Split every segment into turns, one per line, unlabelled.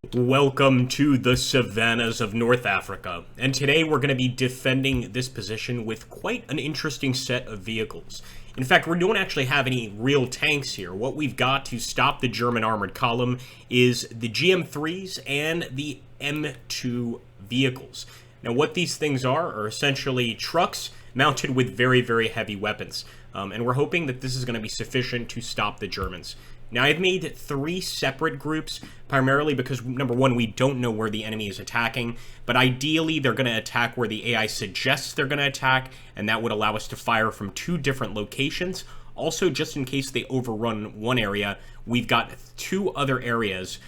Welcome to the savannas of North Africa, and today we're going to be defending this position with quite an interesting set of vehicles. In fact, we don't actually have any real tanks here. What we've got to stop the German armored column is the GM3s and the M2 vehicles. Now, what these things are essentially trucks mounted with very, very heavy weapons, and we're hoping that this is going to be sufficient to stop the Germans. Now, I've made 3 separate groups, primarily because, number one, we don't know where the enemy is attacking, but ideally they're going to attack where the AI suggests they're going to attack, and that would allow us to fire from 2 different locations. Also, just in case they overrun one area, we've got 2 other areas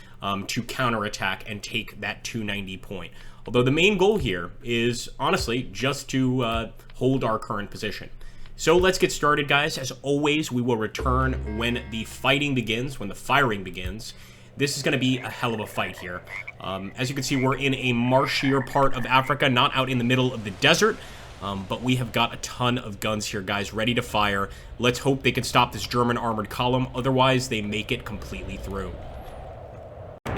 to counterattack and take that 290 point. Although the main goal here is, honestly, just to hold our current position. So let's get started, guys. As always, we will return when the fighting begins, when the firing begins. This is going to be a hell of a fight here. As you can see, we're in a marshier part of Africa, not out in the middle of the desert, but we have got a ton of guns here, guys, ready to fire. Let's hope they can stop this German armored column. Otherwise, they make it completely through.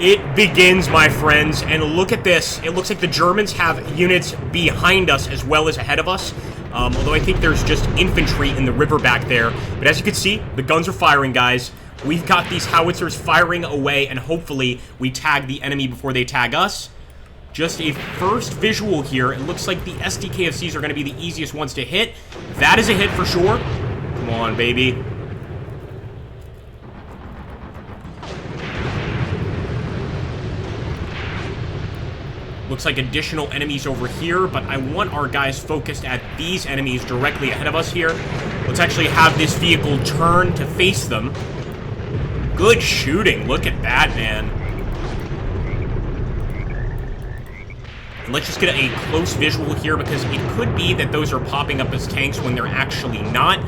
It begins, my friends, and look at this. It looks like the Germans have units behind us as well as ahead of us. Although I think there's just infantry in the river back there. But as you can see, the guns are firing, guys. We've got these howitzers firing away, and hopefully we tag the enemy before they tag us. Just a first visual here. It looks like the SDKFCs are going to be the easiest ones to hit. That is a hit for sure. Come on, baby. Looks like additional enemies over here, but I want our guys focused at these enemies directly ahead of us here. Let's actually have this vehicle turn to face them. Good shooting. Look at that, man. And let's just get a close visual here, because it could be that those are popping up as tanks when they're actually not.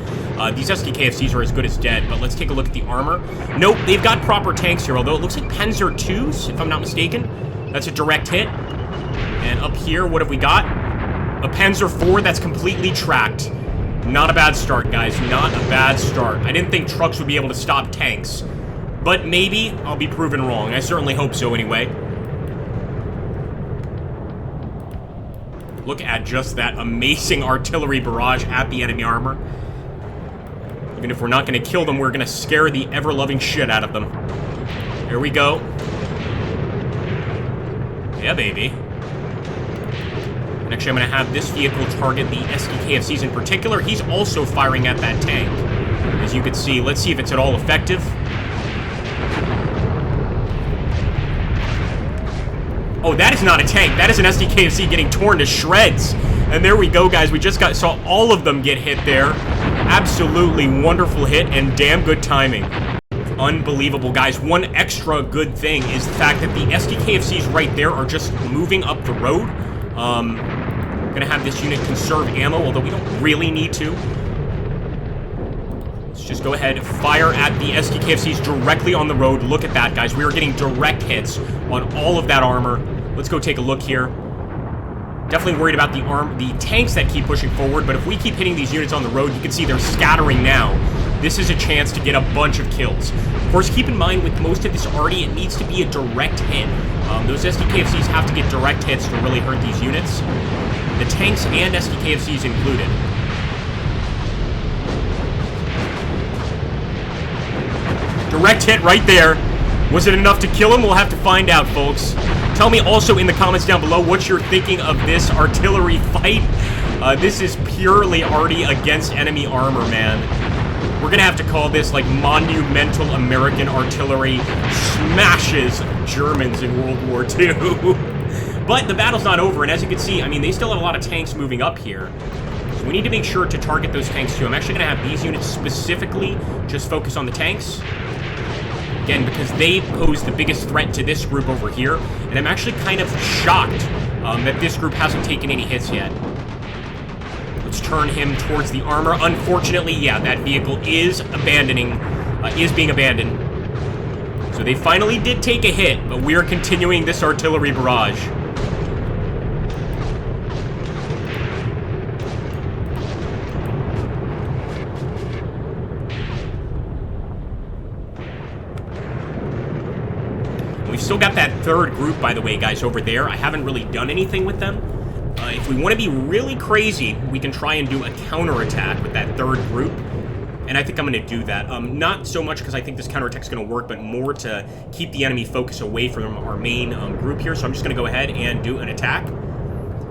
These SDKFCs are as good as dead, but let's take a look at the armor. Nope, they've got proper tanks here, although it looks like Panzer IIs, if I'm not mistaken. That's a direct hit. And up here, what have we got? A Panzer IV that's completely tracked. Not a bad start, guys. Not a bad start. I didn't think trucks would be able to stop tanks. But maybe I'll be proven wrong. I certainly hope so anyway. Look at just that amazing artillery barrage at the enemy armor. Even if we're not going to kill them, we're going to scare the ever-loving shit out of them. Here we go. Yeah, baby. And actually, I'm going to have this vehicle target the SDKFCs in particular. He's also firing at that tank. As you can see, let's see if it's at all effective. Oh, that is not a tank. That is an SDKFC getting torn to shreds. And there we go, guys. We just saw all of them get hit there. Absolutely wonderful hit and damn good timing. Unbelievable, guys. One extra good thing is the fact that the SDKFCs right there are just moving up the road. Gonna have this unit conserve ammo, although we don't really need to. Let's just go ahead, fire at the SDKFCs directly on the road. Look at that, guys. We are getting direct hits on all of that armor. Let's go take a look here. Definitely worried about the tanks that keep pushing forward, but if we keep hitting these units on the road, you can see they're scattering now. This is a chance to get a bunch of kills. Of course, keep in mind, with most of this arty, it needs to be a direct hit. Those SDKFCs have to get direct hits to really hurt these units. The tanks and SDKFCs included. Direct hit right there. Was it enough to kill him? We'll have to find out, folks. Tell me also in the comments down below what you're thinking of this artillery fight. This is purely arty against enemy armor, man. We're gonna have to call this like monumental American artillery smashes Germans in World War II. But the battle's not over, and as you can see, I mean, they still have a lot of tanks moving up here. So we need to make sure to target those tanks too. I'm actually gonna have these units specifically just focus on the tanks. Again, because they pose the biggest threat to this group over here, and I'm actually kind of shocked that this group hasn't taken any hits yet. Let's turn him towards the armor. Unfortunately, yeah, that vehicle is being abandoned. So they finally did take a hit, but we are continuing this artillery barrage. We've still got that third group, by the way, guys, over there. I haven't really done anything with them. If we want to be really crazy, we can try and do a counterattack with that third group. And I think I'm going to do that. Not so much because I think this counterattack is going to work, but more to keep the enemy focus away from our main group here. So I'm just going to go ahead and do an attack.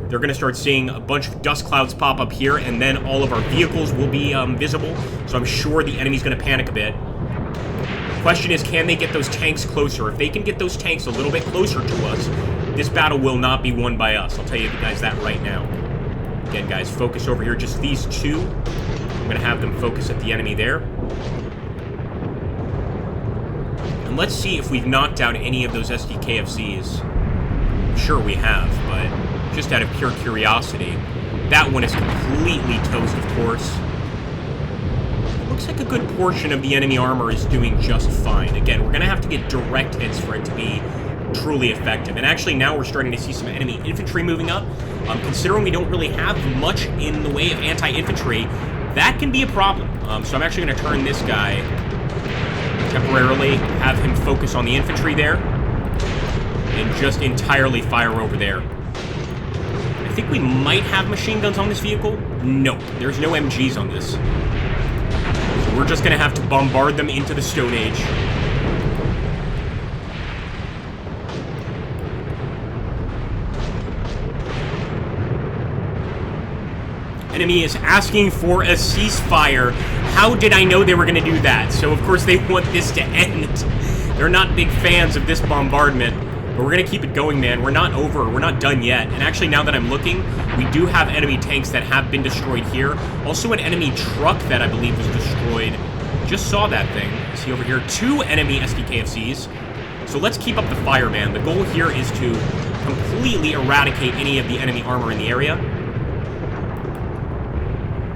They're going to start seeing a bunch of dust clouds pop up here, and then all of our vehicles will be visible. So I'm sure the enemy's going to panic a bit. Question is, can they get those tanks closer? If they can get those tanks a little bit closer to us, this battle will not be won by us. I'll tell you guys that right now. Again, guys, focus over here. Just these two. I'm going to have them focus at the enemy there. And let's see if we've knocked out any of those SDKFCs. I'm sure we have, but just out of pure curiosity. That one is completely toast, of course. Looks like a good portion of the enemy armor is doing just fine. Again, we're going to have to get direct hits for it to be truly effective. And actually, now we're starting to see some enemy infantry moving up. Considering we don't really have much in the way of anti-infantry, that can be a problem. So I'm actually going to turn this guy temporarily, have him focus on the infantry there, and just entirely fire over there. I think we might have machine guns on this vehicle. Nope, there's no MGs on this. So we're just going to have to bombard them into the Stone Age. Enemy is asking for a ceasefire. How did I know they were going to do that? So, of course, they want this to end. They're not big fans of this bombardment, but we're going to keep it going, man. We're not over. We're not done yet. And actually, now that I'm looking, we do have enemy tanks that have been destroyed here. Also, an enemy truck that I believe was destroyed. Just saw that thing. See over here, 2 enemy SDKFCs. So let's keep up the fire, man. The goal here is to completely eradicate any of the enemy armor in the area.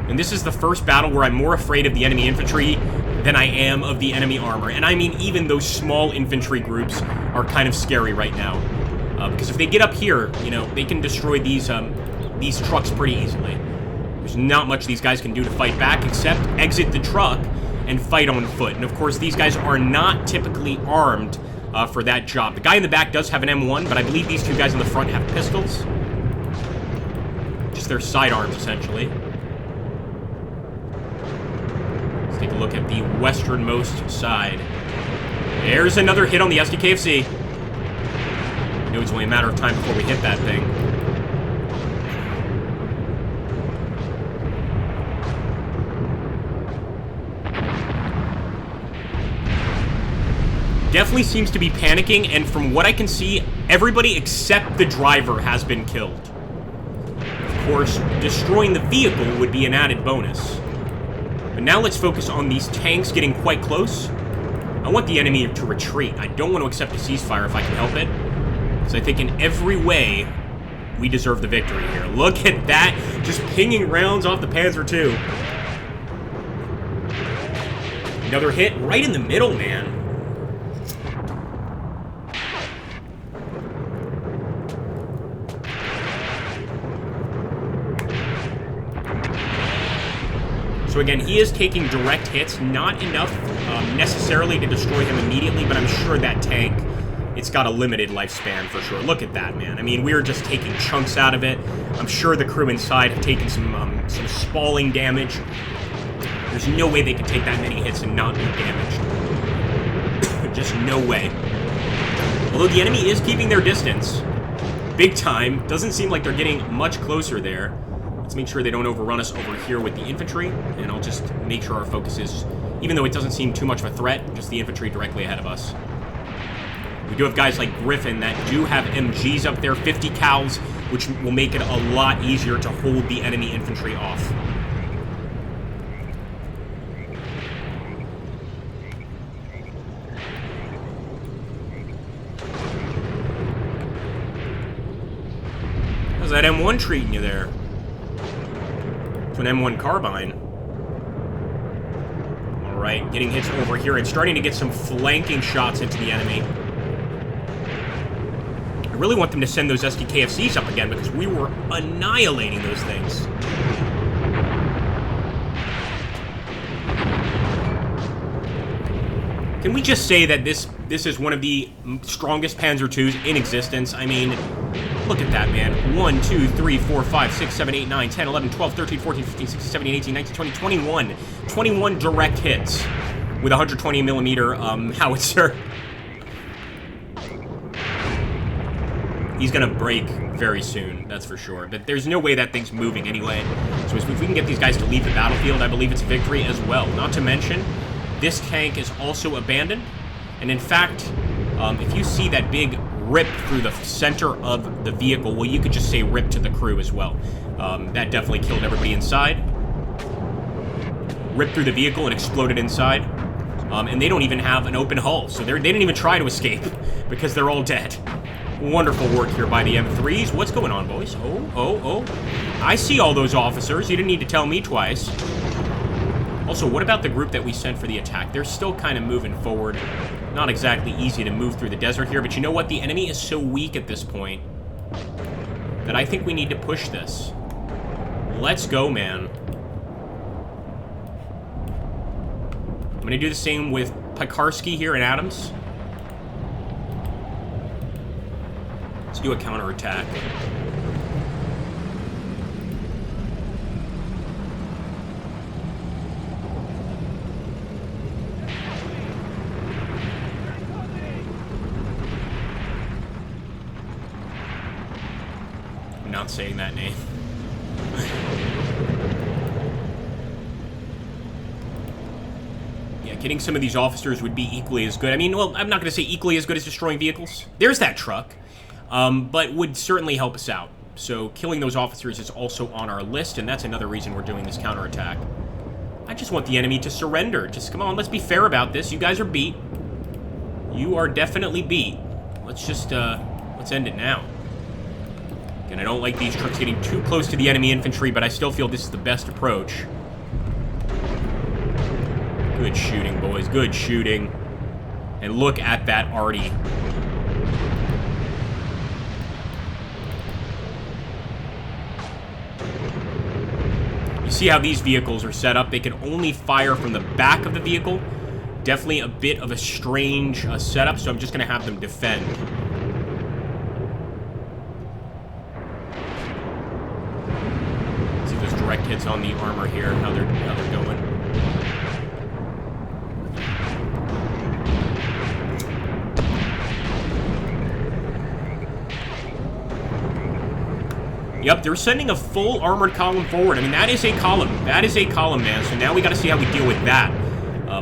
And this is the first battle where I'm more afraid of the enemy infantry than I am of the enemy armor. And I mean, even those small infantry groups are kind of scary right now. Because if they get up here, you know, they can destroy these trucks pretty easily. There's not much these guys can do to fight back except exit the truck and fight on foot. And of course, these guys are not typically armed for that job. The guy in the back does have an M1, but I believe these 2 guys in the front have pistols. Just their sidearms, essentially. Take a look at the westernmost side. There's another hit on the SDKFC. I know it's only a matter of time before we hit that thing. Definitely seems to be panicking, and from what I can see, everybody except the driver has been killed. Of course, destroying the vehicle would be an added bonus. But now let's focus on these tanks getting quite close. I want the enemy to retreat. I don't want to accept a ceasefire if I can help it. Because I think in every way, we deserve the victory here. Look at that. Just pinging rounds off the Panzer II. Another hit right in the middle, man. So again, he is taking direct hits, not enough necessarily to destroy him immediately, but I'm sure that tank, it's got a limited lifespan for sure. Look at that, man. I mean, we're just taking chunks out of it. I'm sure the crew inside have taken some spalling damage. There's no way they can take that many hits and not be damaged. Just no way. Although the enemy is keeping their distance. Big time. Doesn't seem like they're getting much closer there. Let's make sure they don't overrun us over here with the infantry, and I'll just make sure our focus is, even though it doesn't seem too much of a threat, just the infantry directly ahead of us. We do have guys like Griffin that do have MGs up there, 50 cals, which will make it a lot easier to hold the enemy infantry off. How's that M1 treating you there? To an M1 carbine. Alright, getting hits over here and starting to get some flanking shots into the enemy. I really want them to send those SDKFCs up again because we were annihilating those things. Can we just say that this is one of the strongest Panzer IIs in existence? I mean, look at that, man. 1, 2, 3, 4, 5, 6, 7, 8, 9, 10, 11, 12, 13, 14, 15, 16, 17, 18, 19, 20, 21. 21 direct hits with a 120 millimeter howitzer. He's gonna break very soon, that's for sure. But there's no way that thing's moving anyway. So if we can get these guys to leave the battlefield, I believe it's a victory as well. Not to mention, this tank is also abandoned. And in fact, if you see that big rip through the center of the vehicle, well, you could just say rip to the crew as well. That definitely killed everybody inside. Ripped through the vehicle and exploded inside. And they don't even have an open hull, so they didn't even try to escape because they're all dead. Wonderful work here by the M3s. What's going on, boys? Oh. I see all those officers. You didn't need to tell me twice. Also, what about the group that we sent for the attack? They're still kind of moving forward. Not exactly easy to move through the desert here, but you know what? The enemy is so weak at this point that I think we need to push this. Let's go, man. I'm going to do the same with Pekarsky here in Adams. Let's do a counterattack. I'm not saying that name. Yeah, getting some of these officers would be equally as good. I mean, well, I'm not going to say equally as good as destroying vehicles. There's that truck. But would certainly help us out. So killing those officers is also on our list, and that's another reason we're doing this counterattack. I just want the enemy to surrender. Just, come on, let's be fair about this. You guys are beat. You are definitely beat. Let's just, let's end it now. Again, I don't like these trucks getting too close to the enemy infantry, but I still feel this is the best approach. Good shooting, boys. Good shooting. And look at that arty. See how these vehicles are set up. They can only fire from the back of the vehicle. Definitely a bit of a strange setup, so I'm just going to have them defend. See those direct hits on the armor here, how they're going. Yep, they're sending a full armored column forward. I mean, that is a column. That is a column, man. So now we got to see how we deal with that.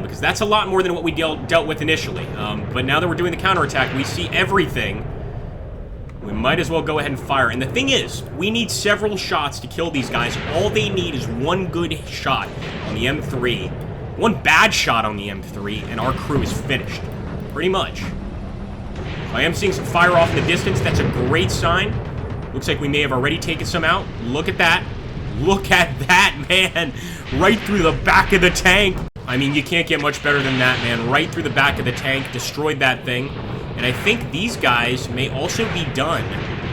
Because that's a lot more than what we dealt with initially. But now that we're doing the counterattack, we see everything. We might as well go ahead and fire. And the thing is, we need several shots to kill these guys. All they need is one good shot on the M3. One bad shot on the M3, and our crew is finished. Pretty much. I am seeing some fire off in the distance. That's a great sign. Looks like we may have already taken some out. Look at that. Look at that, man. Right through the back of the tank. I mean, you can't get much better than that, man. Right through the back of the tank. Destroyed that thing. And I think these guys may also be done.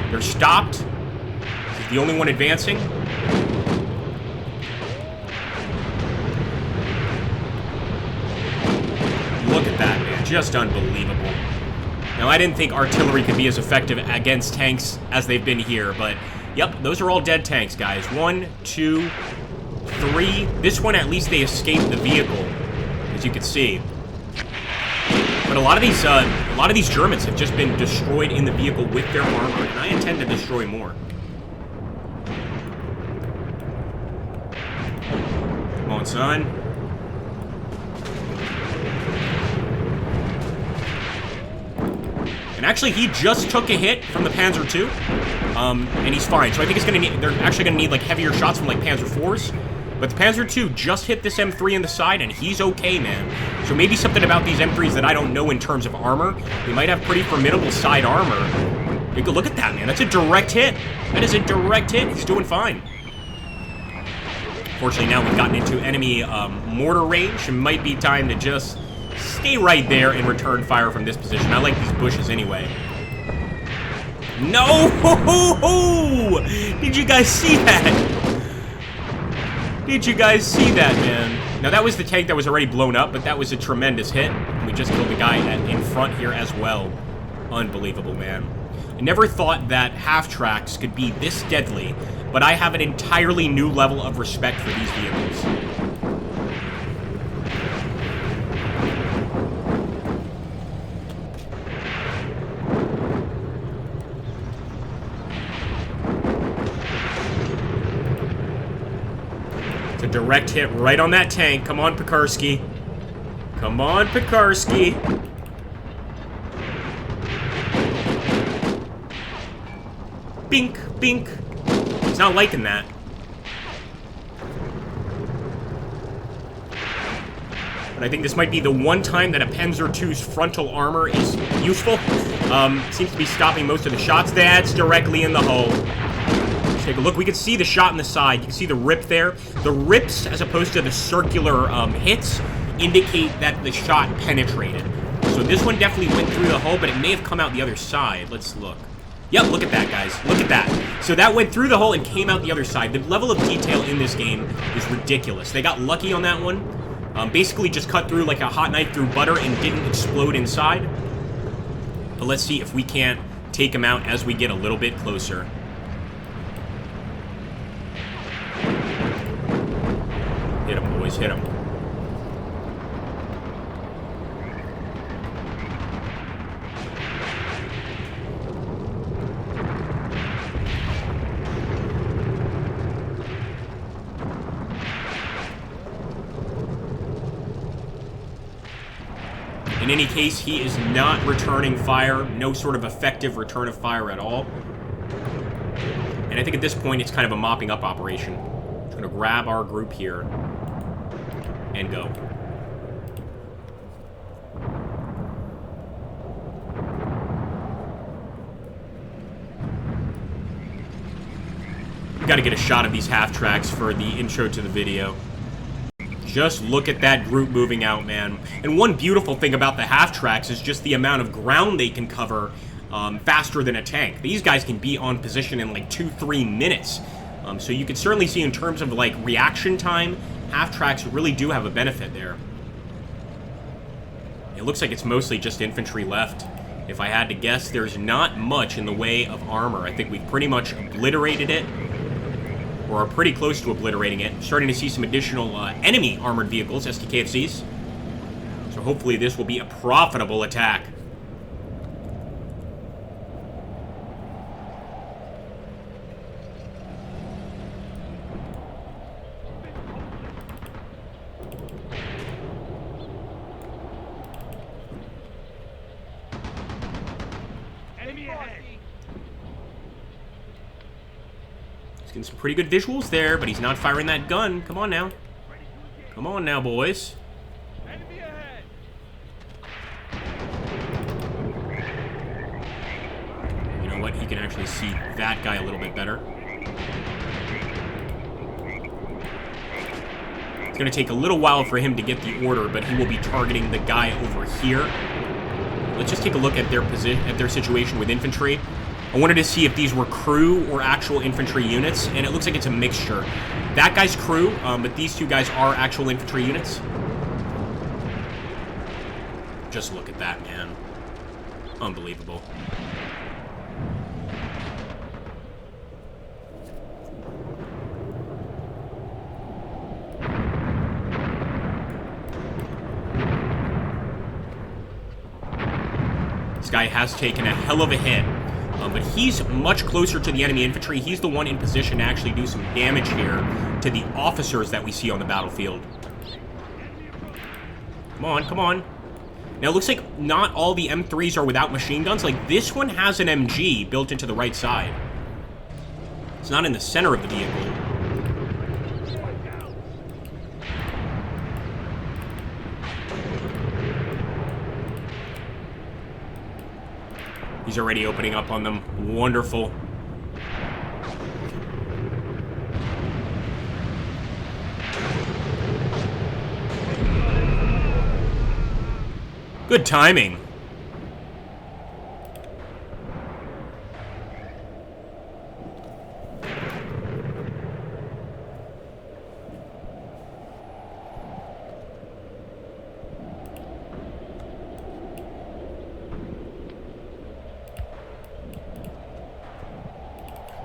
They're stopped. This is the only one advancing. Look at that, man. Just unbelievable. Now, I didn't think artillery could be as effective against tanks as they've been here, but, yep, those are all dead tanks, guys. 1, 2, 3. This one, at least they escaped the vehicle, as you can see. But a lot of these Germans have just been destroyed in the vehicle with their armor, and I intend to destroy more. Come on, son. And actually, he just took a hit from the Panzer II, and he's fine. So I think it's gonna need, they're actually gonna need like heavier shots from like Panzer IVs. But the Panzer II just hit this M3 in the side, and he's okay, man. So maybe something about these M3s that I don't know in terms of armor. They might have pretty formidable side armor. Look at that, man. That's a direct hit. That is a direct hit. He's doing fine. Fortunately, now we've gotten into enemy mortar range. It might be time to just stay right there and return fire from this position. I like these bushes anyway. No! Did you guys see that? Did you guys see that, man? Now, that was the tank that was already blown up, but that was a tremendous hit. We just killed the guy in front here as well. Unbelievable, man. I never thought that half-tracks could be this deadly, but I have an entirely new level of respect for these vehicles. It's a direct hit right on that tank. Come on, Pekarsky. Come on, Pekarsky. Bink, bink. He's not liking that. But I think this might be the one time that a Panzer II's frontal armor is useful. Seems to be stopping most of the shots. That's directly in the hull. Let's take a look. We can see the shot in the side. You can see the rip there. The rips, as opposed to the circular hits, indicate that the shot penetrated. So this one definitely went through the hull, but it may have come out the other side. Let's look. Yep, look at that, guys. Look at that. So that went through the hull and came out the other side. The level of detail in this game is ridiculous. They got lucky on that one. Basically just cut through like a hot knife through butter and didn't explode inside. But let's see if we can't take him out as we get a little bit closer. Hit him, boys. Hit him. In any case, he is not returning fire. No sort of effective return of fire at all. And I think at this point, it's kind of a mopping up operation. Just going to grab our group here and go. We've got to get a shot of these half-tracks for the intro to the video. Just look at that group moving out, man. And one beautiful thing about the half-tracks is just the amount of ground they can cover faster than a tank. These guys can be on position in like 2-3 minutes. So you can certainly see in terms of like reaction time, half-tracks really do have a benefit there. It looks like it's mostly just infantry left. If I had to guess, there's not much in the way of armor. I think we've pretty much obliterated it. Or are pretty close to obliterating it. Starting to see some additional enemy armored vehicles, STKFCs. So hopefully this will be a profitable attack. Getting some pretty good visuals there, but he's not firing that gun. Come on now. Come on now, boys. You know what? He can actually see that guy a little bit better. It's going to take a little while for him to get the order, but he will be targeting the guy over here. Let's just take a look at their situation with infantry. I wanted to see if these were crew or actual infantry units, and it looks like it's a mixture. That guy's crew, but these two guys are actual infantry units. Just look at that, man. Unbelievable. This guy has taken a hell of a hit. But he's much closer to the enemy infantry. He's the one in position to actually do some damage here to the officers that we see on the battlefield. Come on, come on. Now, it looks like not all the M3s are without machine guns. Like, this one has an MG built into the right side. It's not in the center of the vehicle. He's already opening up on them. Wonderful. Good timing.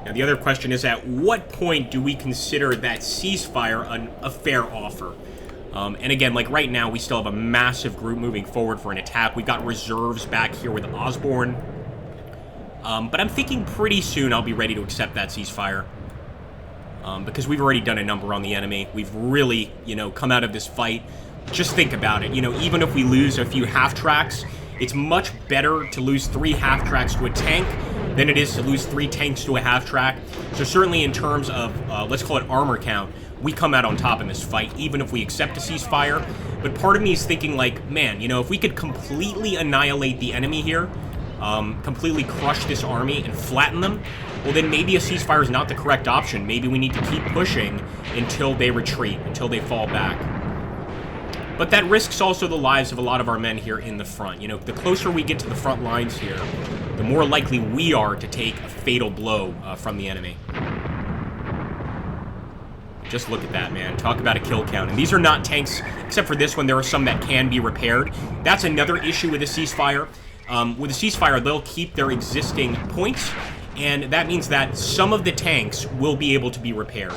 Now, the other question is, at what point do we consider that ceasefire a fair offer? And again, like right now, we still have a massive group moving forward for an attack. We've got reserves back here with Osborne. But I'm thinking pretty soon I'll be ready to accept that ceasefire. Because we've already done a number on the enemy. We've really, come out of this fight. Just think about it. Even if we lose a few half-tracks, it's much better to lose 3 half-tracks to a tank than it is to lose 3 tanks to a half-track. So certainly in terms of, let's call it armor count, we come out on top in this fight, even if we accept a ceasefire. But part of me is thinking like, man, if we could completely annihilate the enemy here, completely crush this army and flatten them, well then maybe a ceasefire is not the correct option. Maybe we need to keep pushing until they retreat, until they fall back. But that risks also the lives of a lot of our men here in the front. The closer we get to the front lines here, the more likely we are to take a fatal blow from the enemy. Just look at that, man. Talk about a kill count. And these are not tanks, except for this one. There are some that can be repaired. That's another issue with a ceasefire. With a ceasefire, they'll keep their existing points, and that means that some of the tanks will be able to be repaired.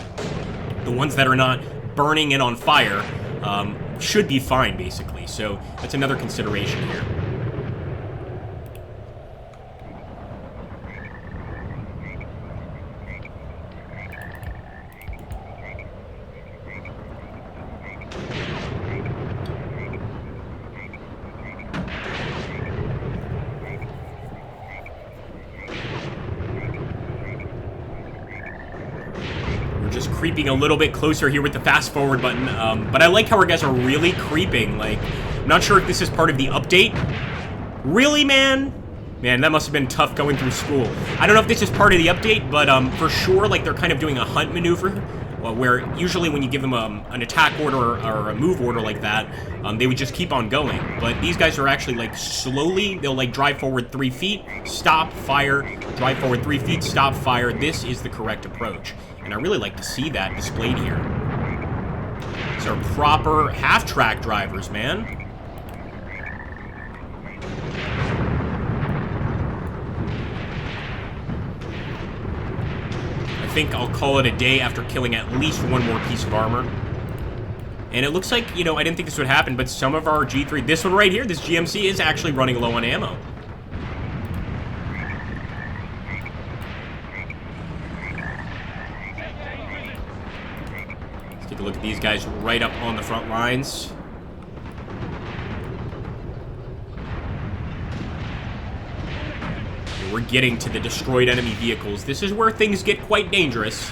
The ones that are not burning and on fire should be fine, basically. So that's another consideration here. Just creeping a little bit closer here with the fast forward button, but I like how our guys are really creeping. Like, I'm not sure if this is part of the update. Really, man? Man, that must have been tough going through school. I don't know if this is part of the update, but for sure, like, they're kind of doing a hunt maneuver, where usually when you give them an attack order or a move order like that, they would just keep on going. But these guys are actually, like, slowly, they'll, like, drive forward 3 feet, stop, fire, drive forward 3 feet, stop, fire. This is the correct approach. And I really like to see that displayed here. These are proper half-track drivers, man. I think I'll call it a day after killing at least one more piece of armor. And it looks like, I didn't think this would happen, but some of our G3, this one right here, this GMC is actually running low on ammo. Take a look at these guys right up on the front lines. We're getting to the destroyed enemy vehicles. This is where things get quite dangerous.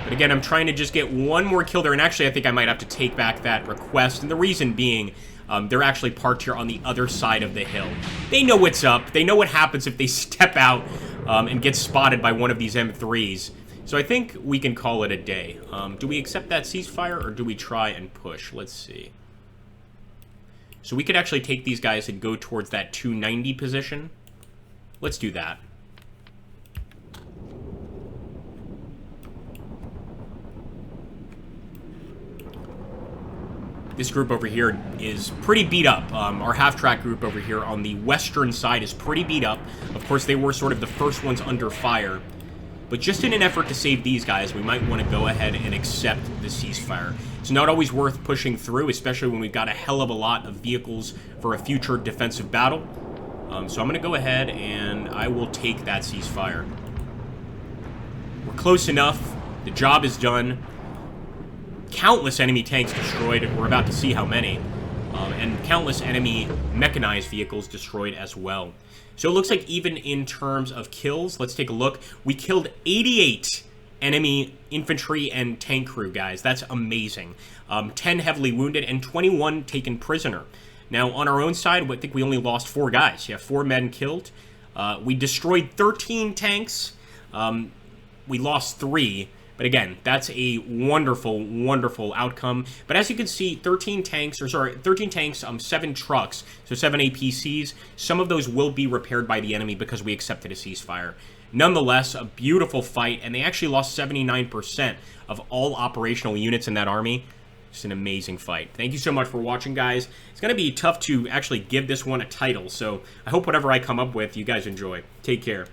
But again, I'm trying to just get one more kill there. And actually, I think I might have to take back that request. And the reason being, they're actually parked here on the other side of the hill. They know what's up. They know what happens if they step out and get spotted by one of these M3s. So I think we can call it a day. Do we accept that ceasefire, or do we try and push? Let's see. So we could actually take these guys and go towards that 290 position. Let's do that. This group over here is pretty beat up. Our half-track group over here on the western side is pretty beat up. Of course, they were sort of the first ones under fire. But just in an effort to save these guys, we might want to go ahead and accept the ceasefire. It's not always worth pushing through, especially when we've got a hell of a lot of vehicles for a future defensive battle. So I'm going to go ahead and I will take that ceasefire. We're close enough. The job is done. Countless enemy tanks destroyed. We're about to see how many. And countless enemy mechanized vehicles destroyed as well. So it looks like even in terms of kills, let's take a look. We killed 88 enemy infantry and tank crew, guys. That's amazing. 10 heavily wounded and 21 taken prisoner. Now, on our own side, I think we only lost 4 guys. Yeah, 4 men killed. We destroyed 13 tanks. We lost 3. But again, that's a wonderful, wonderful outcome. But as you can see, 13 tanks, 7 trucks, so 7 APCs. Some of those will be repaired by the enemy because we accepted a ceasefire. Nonetheless, a beautiful fight, and they actually lost 79% of all operational units in that army. Just an amazing fight. Thank you so much for watching, guys. It's going to be tough to actually give this one a title, so I hope whatever I come up with, you guys enjoy. Take care.